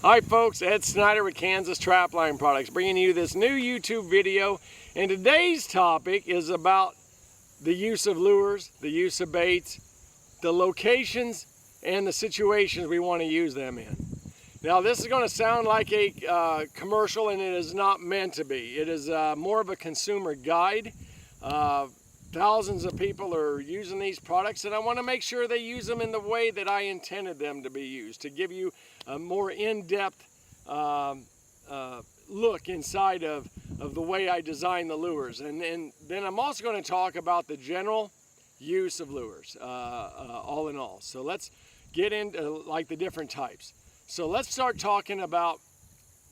Hi folks, Ed Snyder with Kansas Trapline Products, bringing you this new YouTube video. And today's topic is about the use of lures, the use of baits, the locations, and the situations we want to use them in. Now this is going to sound like a commercial, and it is not meant to be. It is more of a consumer guide. Thousands of people are using these products, and I want to make sure they use them in the way that I intended them to be used, to give you a more in-depth look inside of the way I design the lures. And then I'm also going to talk about the general use of lures, all in all. So let's get into like the different types. So let's start talking about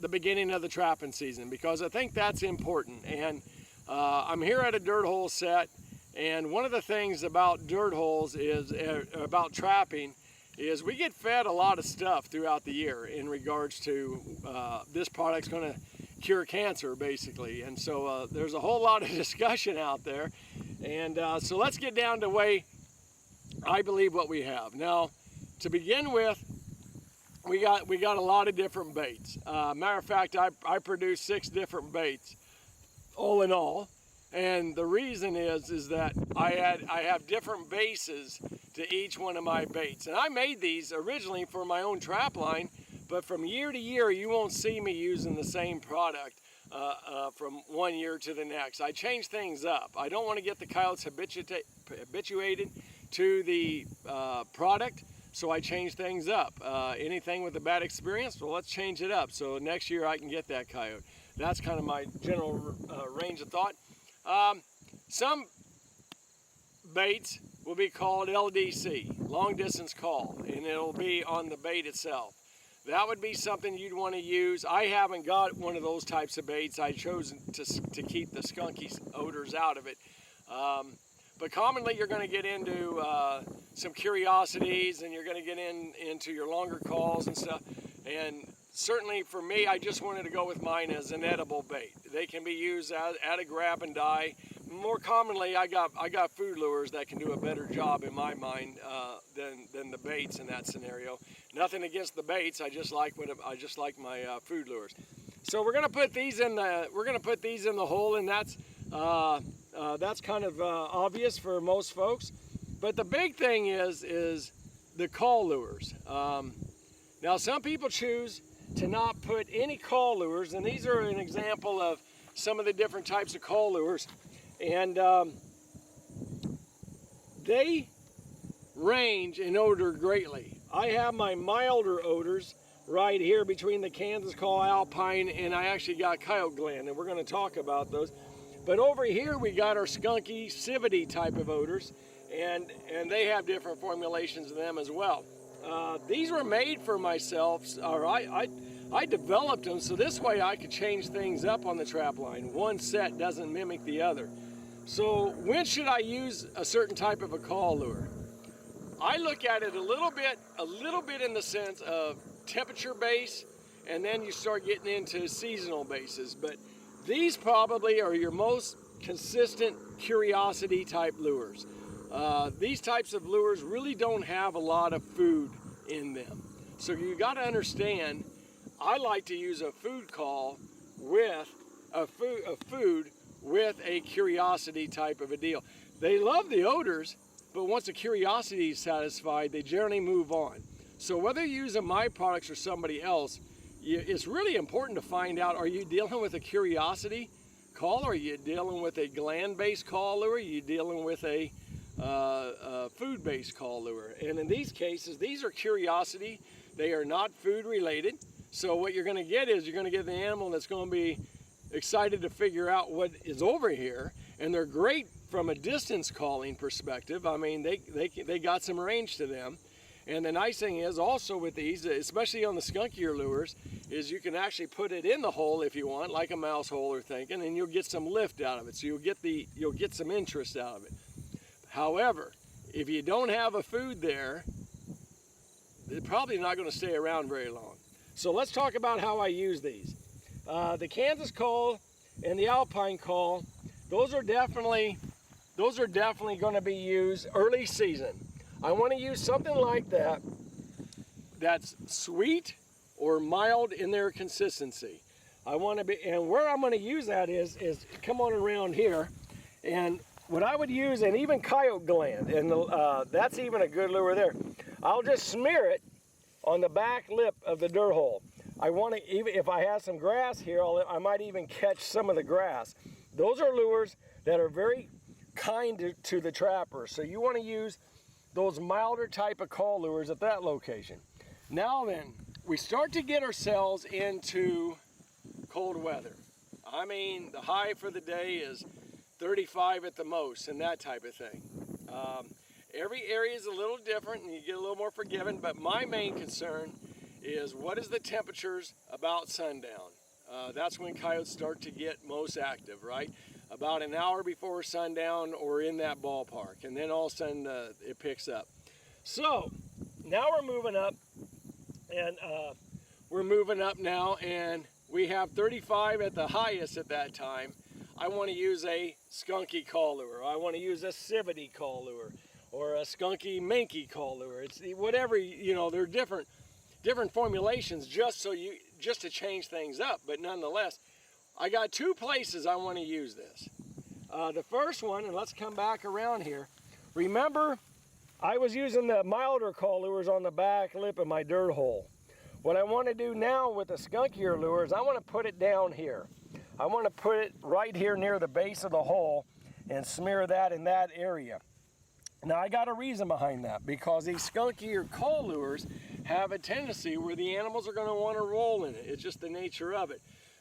the beginning of the trapping season, because I think that's important. And I'm here at a dirt hole set, and one of the things about dirt holes is about trapping is we get fed a lot of stuff throughout the year in regards to this product's going to cure cancer, basically. And so there's a whole lot of discussion out there. And so let's get down to the way I believe what we have. Now, to begin with, we got a lot of different baits. Matter of fact, I produce 6 different baits, all in all. And the reason is that I have different bases to each one of my baits. And I made these originally for my own trap line, but from year to year, you won't see me using the same product from one year to the next. I change things up. I don't want to get the coyotes habituated to the product, so I change things up. Anything with a bad experience, well, let's change it up so next year I can get that coyote. That's kind of my general range of thought. Some baits will be called LDC, long distance call, and it'll be on the bait itself. That would be something you'd want to use. I haven't got one of those types of baits. I chose to keep the skunky odors out of it. But commonly you're going to get into some curiosities, and you're going to get into your longer calls and stuff. And certainly for me, I just wanted to go with mine as an edible bait. They can be used at a grab and die. More commonly, I got food lures that can do a better job in my mind than the baits in that scenario. Nothing against the baits. I just like my food lures. So we're gonna put these in the hole, and that's kind of obvious for most folks. But the big thing is the call lures. Now some people choose to not put any call lures, and these are an example of some of the different types of call lures. And they range in odor greatly. I have my milder odors right here between the Kansas Call, Alpine, and I actually got Coyote Gland, and we're going to talk about those. But over here we got our skunky, civety type of odors, and they have different formulations of them as well. These were made for myself, or I developed them so this way I could change things up on the trap line. One set doesn't mimic the other. So when should I use a certain type of a call lure? I look at it a little bit in the sense of temperature base, and then you start getting into seasonal bases. But these probably are your most consistent curiosity type lures. These types of lures really don't have a lot of food in them. So you got to understand, I like to use a food call with a food with a curiosity type of a deal. They love the odors, but once the curiosity is satisfied, they generally move on. So whether you're using my products or somebody else, it's really important to find out, are you dealing with a curiosity call? Are you dealing with a gland-based call lure? Are you dealing with a food-based call lure? And in these cases, these are curiosity. They are not food related. So what you're going to get is you're going to get the animal that's going to be excited to figure out what is over here, and they're great from a distance calling perspective. I mean, they got some range to them. And the nice thing is also with these, especially on the skunkier lures, is you can actually put it in the hole if you want, like a mouse hole or thinking, and you'll get some lift out of it. So you'll get some interest out of it. However, if you don't have a food there, they're probably not going to stay around very long. So let's talk about how I use these. The Kansas Call and the Alpine Call, those are definitely going to be used early season. I want to use something like that that's sweet or mild in their consistency. I want to be, and where I'm going to use that is come on around here, and what I would use, and even coyote gland, and that's even a good lure there. I'll just smear it on the back lip of the dirt hole. I want to, even if I have some grass here, I might even catch some of the grass. Those are lures that are very kind to the trapper. So you want to use those milder type of call lures at that location. Now then, we start to get ourselves into cold weather. I mean, the high for the day is 35 at the most, and that type of thing. Every area is a little different, and you get a little more forgiving, but my main concern is what is the temperatures about sundown. That's when coyotes start to get most active, right? About an hour before sundown or in that ballpark, and then all of a sudden it picks up. So now we're moving up, and we have 35 at the highest at that time. I want to use a skunky call lure. I want to use a civety call lure or a skunky minky call lure. It's whatever, you know, they're different formulations just to change things up, but nonetheless, I got two places I want to use this. The first one, and let's come back around here. Remember, I was using the milder call lures on the back lip of my dirt hole. What I want to do now with the skunkier lures, I want to put it down here. I want to put it right here near the base of the hole and smear that in that area. Now I got a reason behind that, because these skunkier call lures have a tendency where the animals are going to want to roll in it. It's just the nature of it.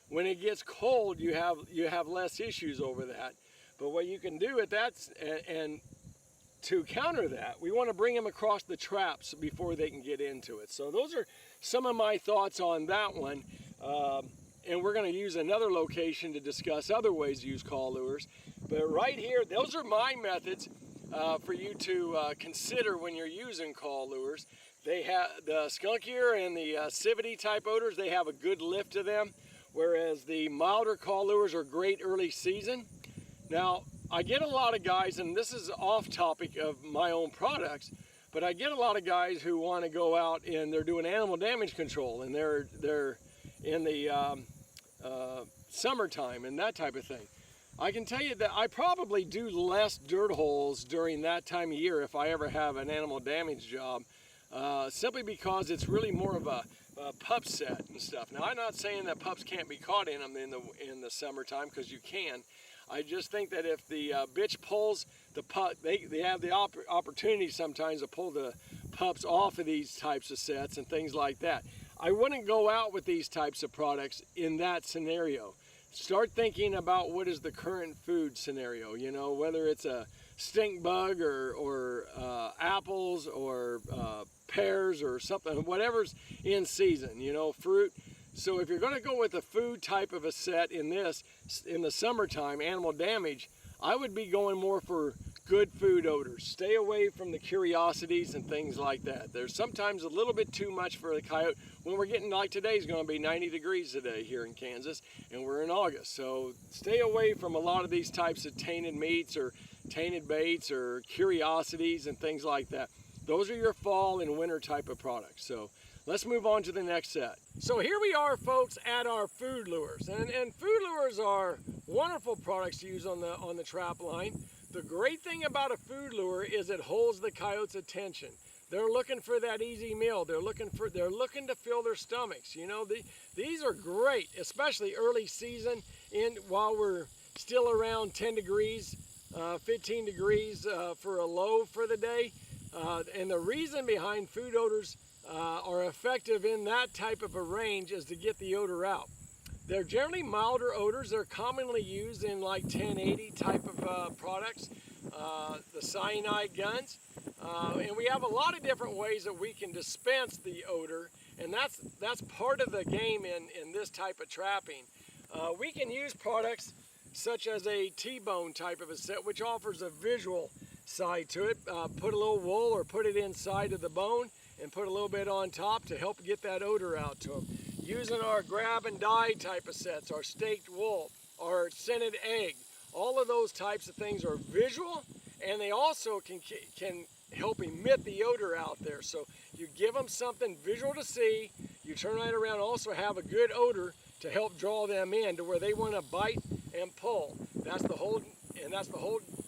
When it gets cold, you have less issues over that. But what you can do with that, and to counter that, we want to bring them across the traps before they can get into it. So those are some of my thoughts on that one. And we're going to use another location to discuss other ways to use call lures. But right here, those are my methods for you to consider when you're using call lures. They have the skunkier and the civety type odors, they have a good lift to them, whereas the milder call lures are great early season. Now, I get a lot of guys, and this is off topic of my own products, but I get a lot of guys who want to go out and they're doing animal damage control, and they're in the summertime and that type of thing. I can tell you that I probably do less dirt holes during that time of year if I ever have an animal damage job, simply because it's really more of a pup set and stuff. Now, I'm not saying that pups can't be caught in them in the summertime, because you can. I just think that if the bitch pulls the pup, they have the opportunity sometimes to pull the pups off of these types of sets and things like that. I wouldn't go out with these types of products in that scenario. Start thinking about what is the current food scenario, you know, whether it's a stink bug or apples or pears or something, whatever's in season, you know, fruit. So if you're going to go with a food type of a set in the summertime, animal damage, I would be going more for good food odors. Stay away from the curiosities and things like that. There's sometimes a little bit too much for the coyote when we're getting, like today's going to be 90 degrees today here in Kansas, and we're in August. So stay away from a lot of these types of tainted meats or tainted baits or curiosities and things like that. Those are your fall and winter type of products. So let's move on to the next set. So here we are, folks, at our food lures. And food lures are wonderful products to use on the trap line. The great thing about a food lure is it holds the coyote's attention. They're looking for that easy meal. They're looking to fill their stomachs. You know, these are great, especially early season, while we're still around 10 degrees, 15 degrees for a low for the day. And the reason behind food odors are effective in that type of a range is to get the odor out. They're generally milder odors. They're commonly used in like 1080 type of products, the cyanide guns. And we have a lot of different ways that we can dispense the odor, and that's part of the game in this type of trapping. We can use products such as a T-bone type of a set, which offers a visual side to it. Put a little wool or put it inside of the bone and put a little bit on top to help get that odor out to them. Using our grab and dye type of sets, our staked wool, our scented egg, all of those types of things are visual, and they also can help emit the odor out there. So you give them something visual to see, you turn right around, also have a good odor to help draw them in to where they want to bite and pull. That's the whole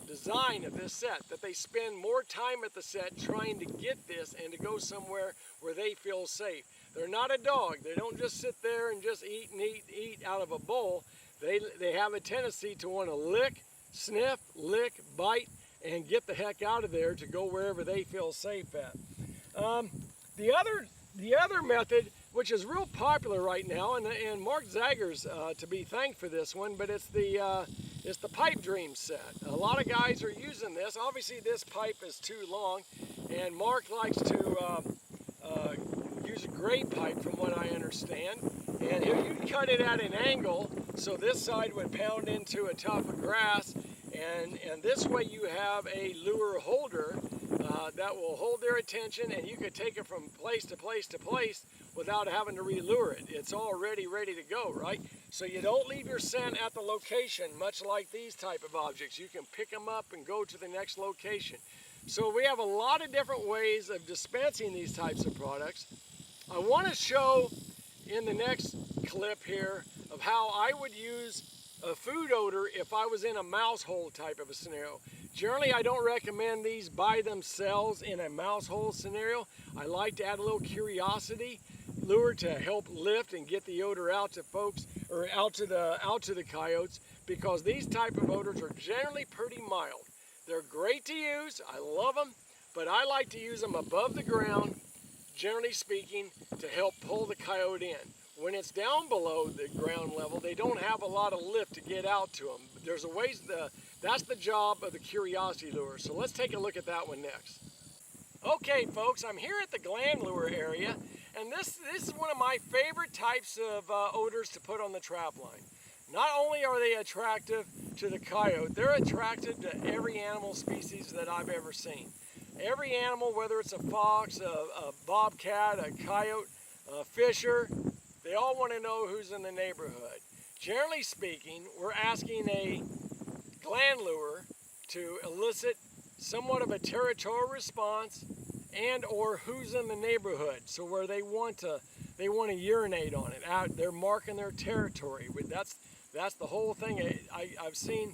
design of this set, that they spend more time at the set trying to get this and to go somewhere where they feel safe. They're not a dog. They don't just sit there and just eat and eat out of a bowl. They have a tendency to want to lick, sniff, lick, bite, and get the heck out of there to go wherever they feel safe at. The other method, which is real popular right now, and Mark Zagger's to be thanked for this one, but it's the pipe dream set. A lot of guys are using this. Obviously this pipe is too long, and Mark likes to use a gray pipe from what I understand. And you cut it at an angle so this side would pound into a tuft of grass, and this way you have a lure holder that will hold their attention, and you could take it from place to place to place without having to re-lure it. It's already ready to go, right? So you don't leave your scent at the location, much like these type of objects. You can pick them up and go to the next location. So we have a lot of different ways of dispensing these types of products. I want to show in the next clip here of how I would use a food odor if I was in a mouse hole type of a scenario. Generally, I don't recommend these by themselves in a mouse hole scenario. I like to add a little curiosity lure to help lift and get the odor out to folks, or out to the coyotes, because these type of odors are generally pretty mild. They're great to use. I love them, but I like to use them above the ground, generally speaking, to help pull the coyote in. When it's down below the ground level, they don't have a lot of lift to get out to them. There's a ways, that's the job of the curiosity lure. So let's take a look at that one next. Okay folks, I'm here at the Gland Lure area, and this is one of my favorite types of odors to put on the trap line. Not only are they attractive to the coyote, they're attractive to every animal species that I've ever seen. Every animal, whether it's a fox, a bobcat, a coyote, a fisher, they all want to know who's in the neighborhood. Generally speaking, we're asking a gland lure to elicit somewhat of a territorial response and or who's in the neighborhood. So where they want to urinate on it. They're marking their territory. That's the whole thing. I've seen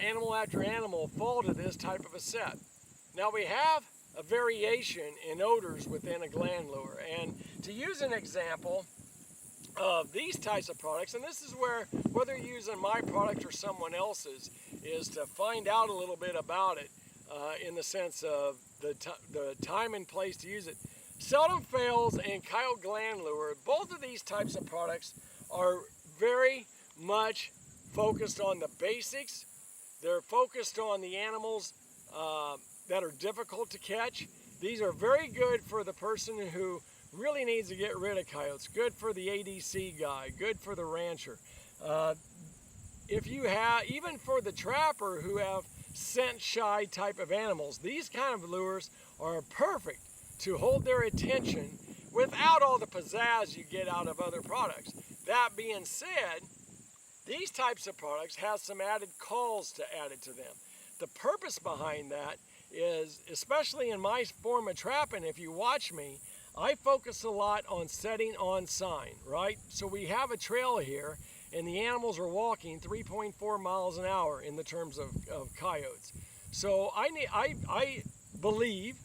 animal after animal fall to this type of a set. Now we have a variation in odors within a gland lure, and to use an example of these types of products, and this is where, whether you're using my product or someone else's, is to find out a little bit about it in the sense of the time and place to use it. Seldom fails and coyote gland lure, both of these types of products are very much focused on the basics. They're focused on the animals that are difficult to catch. These are very good for the person who really needs to get rid of coyotes, good for the ADC guy, good for the rancher. If you have, even for the trapper who have scent shy type of animals, these kind of lures are perfect to hold their attention without all the pizzazz you get out of other products. That being said, these types of products have some added calls to add it to them. The purpose behind that is, especially in my form of trapping, if you watch me, I focus a lot on setting on sign, right? So we have a trail here, and the animals are walking 3.4 miles an hour in the terms of coyotes. So I believe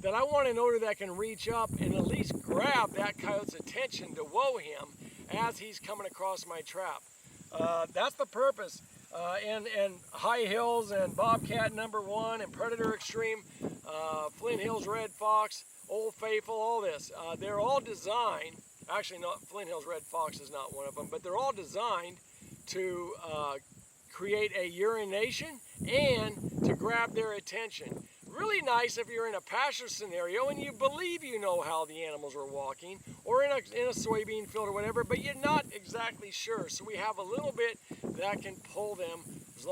that I want an odor that can reach up and at least grab that coyote's attention to whoa him as he's coming across my trap. That's the purpose. And High Hills and Bobcat #1 and Predator Extreme, Flint Hills Red Fox, Old Faithful, all this. They're all designed, actually not, Flint Hills Red Fox is not one of them, but they're all designed to create a urination and to grab their attention. Really nice if you're in a pasture scenario and you believe you know how the animals are walking, or in a soybean field or whatever, but you're not exactly sure. So we have a little bit that can pull them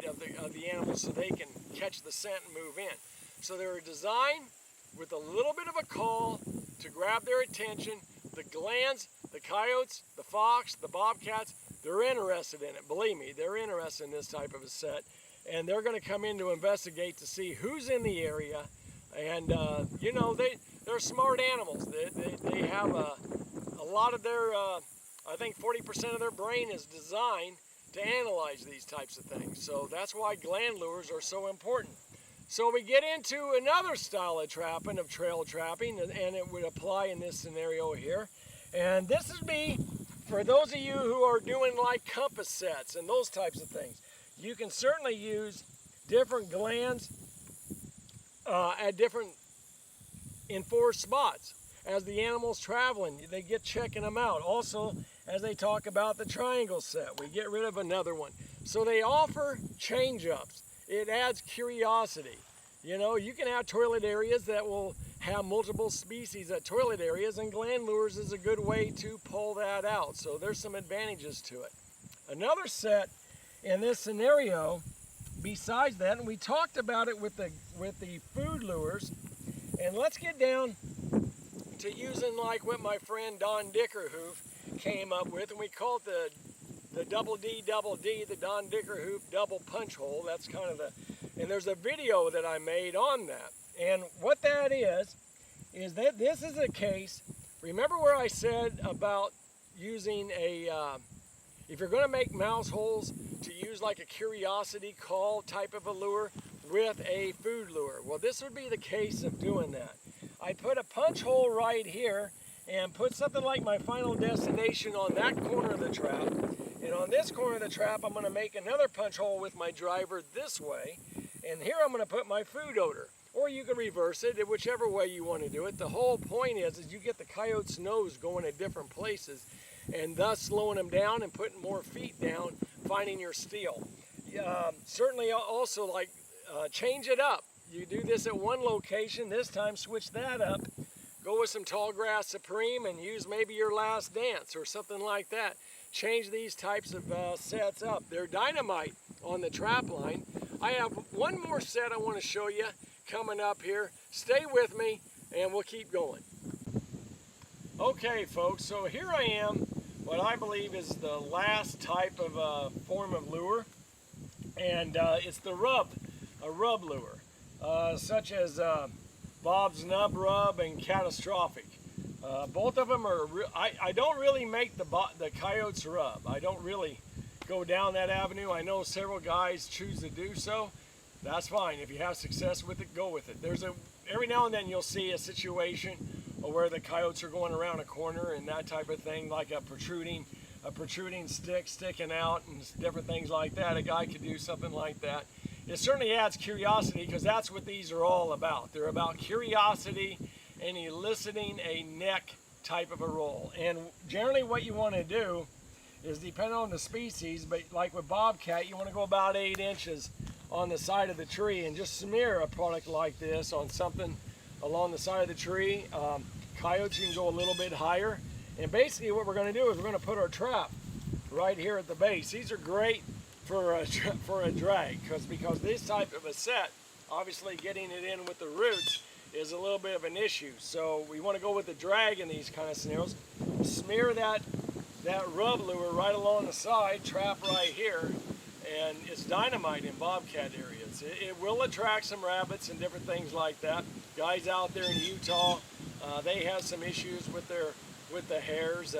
of the animals so they can catch the scent and move in. So they're designed with a little bit of a call to grab their attention. The glands, the coyotes, the fox, the bobcats, they're interested in it. Believe me, they're interested in this type of a set. And they're going to come in to investigate to see who's in the area. And, you know, they're smart animals. They have a a lot of their, I think 40% of their brain is designed to analyze these types of things. So that's why gland lures are so important. So we get into another style of trapping, of trail trapping, and it would apply in this scenario here. And this would be for those of you who are doing like compass sets and those types of things. You can certainly use different glands at different enforced spots. As the animal's traveling, they get checking them out. Also, as they talk about the triangle set, we get rid of another one. So they offer change-ups. It adds curiosity. You know, you can have toilet areas that will have multiple species at toilet areas, and gland lures is a good way to pull that out. So there's some advantages to it. Another set in this scenario, besides that, and we talked about it with the food lures, and let's get down to using like what my friend Don Dickerhoof came up with, and we call it the double D, the Don Dickerhoof double punch hole. That's kind of and there's a video that I made on that. And what that is that this is a case, remember where I said about using if you're going to make mouse holes, to use like a curiosity call type of a lure with a food lure. Well, this would be the case of doing that. I put a punch hole right here and put something like my final destination on that corner of the trap. And on this corner of the trap, I'm going to make another punch hole with my driver this way. And here I'm going to put my food odor. Or you can reverse it, whichever way you want to do it. The whole point is you get the coyote's nose going at different places, and thus slowing them down and putting more feet down, finding your steal. Certainly also like change it up. You do this at one location, this time switch that up. Go with some tall grass supreme and use maybe your last dance or something like that. Change these types of sets up. They're dynamite on the trap line. I have one more set I want to show you coming up here. Stay with me and we'll keep going. Okay folks, so here I am, what I believe is the last type of form of lure, and it's the rub lure, such as Bob's Nub Rub and Catastrophic. Both of them are, I don't really make the coyotes rub. I don't really go down that avenue. I know several guys choose to do so. That's fine. If you have success with it, go with it. Every now and then you'll see a situation where the coyotes are going around a corner and that type of thing, like a protruding stick sticking out and different things like that. A guy could do something like that. It certainly adds curiosity, because that's what these are all about. They're about curiosity and eliciting a neck type of a roll. And generally what you want to do is, depending on the species, but like with bobcat, you want to go about 8 inches on the side of the tree and just smear a product like this on something along the side of the tree. Coyotes, you can go a little bit higher. And basically what we're going to do is we're going to put our trap right here at the base. These are great for a drag, because this type of a set, obviously getting it in with the roots is a little bit of an issue. So we want to go with the drag in these kind of scenarios. Smear that rub lure right along the side, trap right here, and it's dynamite in bobcat areas. It will attract some rabbits and different things like that. Guys out there in Utah, they have some issues with the hares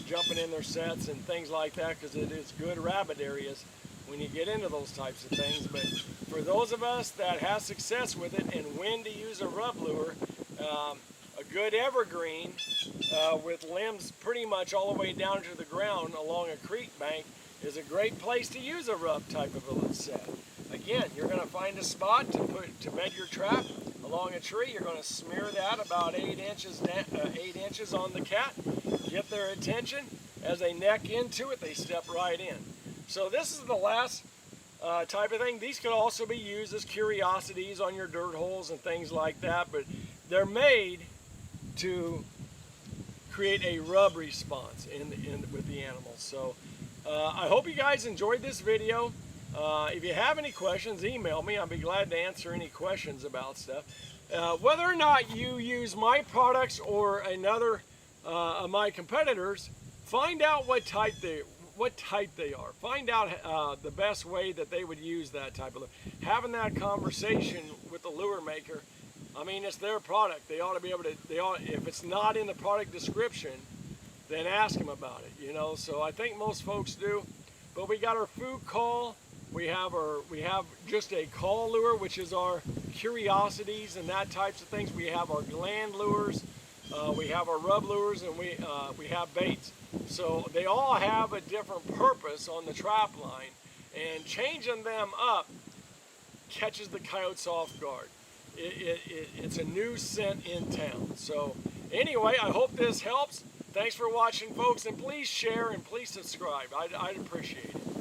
jumping in their sets and things like that, because it is good rabbit areas when you get into those types of things. But for those of us that have success with it and when to use a rub lure, a good evergreen with limbs pretty much all the way down to the ground along a creek bank is a great place to use a rub type of a set. Again, you're going to find a spot to bed your trap along a tree. You're going to smear that about 8 inches on the cat, get their attention. As they neck into it, they step right in. So this is the last type of thing. These could also be used as curiosities on your dirt holes and things like that, but they're made to create a rub response with the animals. So I hope you guys enjoyed this video. If you have any questions, email me. I'll be glad to answer any questions about stuff. Whether or not you use my products or another of my competitors, find out what type they are. Find out the best way that they would use that type of lure. Having that conversation with the lure maker, I mean, it's their product. They ought to be able to, if it's not in the product description, then ask them about it, you know. So I think most folks do. But we got our food call. We have just a call lure, which is our curiosities and that types of things. We have our gland lures, we have our rub lures, and we have baits. So they all have a different purpose on the trap line, and changing them up catches the coyotes off guard. It's a new scent in town. So anyway, I hope this helps. Thanks for watching, folks, and please share and please subscribe. I'd appreciate it.